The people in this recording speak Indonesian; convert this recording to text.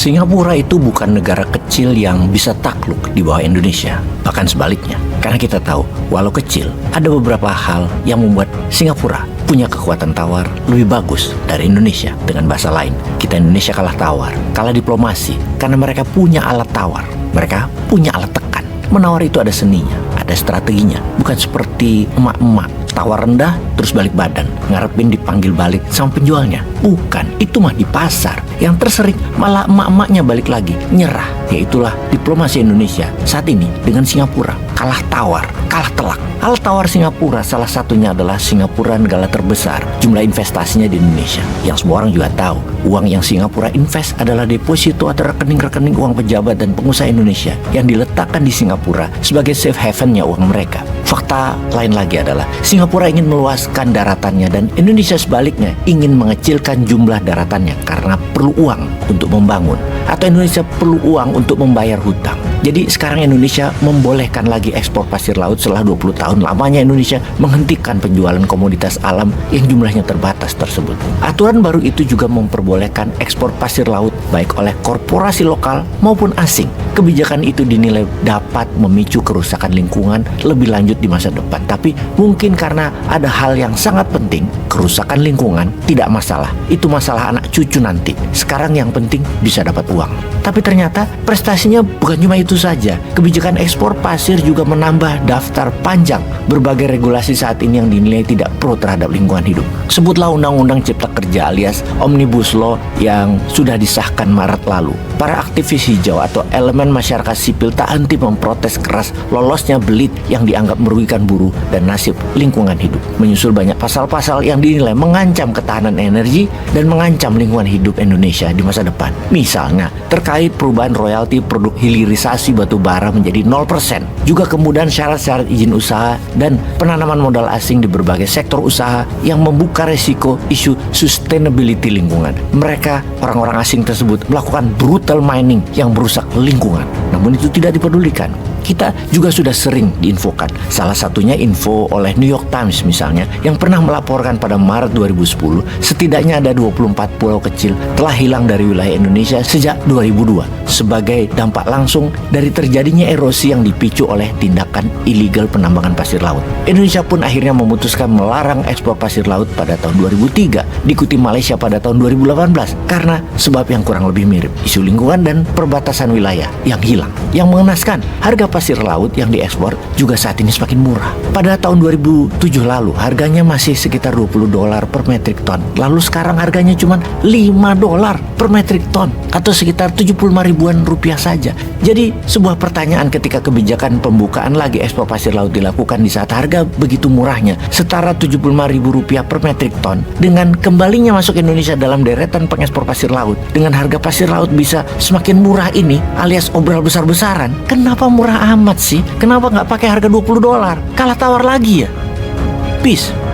Singapura itu bukan negara kecil yang bisa takluk di bawah Indonesia. Bahkan sebaliknya. Karena kita tahu, walau kecil, ada beberapa hal yang membuat Singapura punya kekuatan tawar lebih bagus dari Indonesia. Dengan bahasa lain, kita Indonesia kalah tawar, kalah diplomasi, karena mereka punya alat tawar. Mereka punya alat tekan. Menawar itu ada seninya, ada strateginya. Bukan seperti emak-emak, tawar rendah terus balik badan, ngarepin dipanggil balik sama penjualnya. Bukan, itu mah di pasar. Yang tersering malah emak-emaknya balik lagi, nyerah. Yaitulah diplomasi Indonesia saat ini dengan Singapura. Kalah tawar, kalah telak. Hal tawar Singapura salah satunya adalah Singapura negara terbesar jumlah investasinya di Indonesia. Yang semua orang juga tahu, uang yang Singapura invest adalah deposito atau rekening-rekening uang pejabat dan pengusaha Indonesia yang diletakkan di Singapura sebagai safe haven-nya uang mereka. Fakta lain lagi adalah Singapura ingin meluaskan daratannya dan Indonesia sebaliknya ingin mengecilkan jumlah daratannya karena perlu uang untuk membangun, atau Indonesia perlu uang untuk membayar hutang. Jadi sekarang Indonesia membolehkan lagi ekspor pasir laut setelah 20 tahun lamanya Indonesia menghentikan penjualan komoditas alam yang jumlahnya terbatas tersebut. Aturan baru itu juga memperbolehkan ekspor pasir laut baik oleh korporasi lokal maupun asing. Kebijakan itu dinilai dapat memicu kerusakan lingkungan lebih lanjut di masa depan. Tapi mungkin karena ada hal yang sangat penting, kerusakan lingkungan tidak masalah. Itu masalah anak cucu nanti. Sekarang yang penting bisa dapat uang. Tapi ternyata prestasinya bukan cuma itu saja. Kebijakan ekspor pasir juga menambah daftar panjang berbagai regulasi saat ini yang dinilai tidak pro terhadap lingkungan hidup. Sebutlah Undang-Undang Cipta Kerja alias Omnibus Law yang sudah disahkan Maret lalu. Para aktivis hijau atau elemen masyarakat sipil tak henti memprotes keras lolosnya belit yang dianggap merugikan buruh dan nasib lingkungan hidup. Menyusul banyak pasal-pasal yang dinilai mengancam ketahanan energi dan mengancam lingkungan hidup Indonesia di masa depan. Misalnya, terkait perubahan royalti produk hilirisasi batu bara menjadi 0%. Juga kemudahan syarat-syarat izin usaha dan penanaman modal asing di berbagai sektor usaha yang membuka resiko isu sustainability lingkungan. Mereka, orang-orang asing tersebut, melakukan brutal mining yang merusak lingkungan. Namun itu tidak dipedulikan. Kita juga sudah sering diinfokan. Salah satunya info oleh New York Times misalnya, yang pernah melaporkan pada Maret 2010, setidaknya ada 24 pulau kecil telah hilang dari wilayah Indonesia sejak 2002 sebagai dampak langsung dari terjadinya erosi yang dipicu oleh tindakan ilegal penambangan pasir laut. Indonesia pun akhirnya memutuskan melarang ekspor pasir laut pada tahun 2003, diikuti Malaysia pada tahun 2018 karena sebab yang kurang lebih mirip, isu lingkungan dan perbatasan wilayah yang hilang. Yang mengenaskan, harga pasir laut yang diekspor juga saat ini semakin murah. Pada tahun 2007 lalu harganya masih sekitar $20 per metrik ton. Lalu sekarang harganya cuma $5 per metrik ton atau sekitar 75 ribuan rupiah saja. Jadi sebuah pertanyaan ketika kebijakan pembukaan lagi ekspor pasir laut dilakukan di saat harga begitu murahnya setara 75 ribu rupiah per metrik ton, dengan kembalinya masuk Indonesia dalam deretan pengekspor pasir laut dengan harga pasir laut bisa semakin murah ini alias obral besar-besaran. Kenapa murah amat sih? Kenapa nggak pakai harga $20? Kalah tawar lagi ya? Peace.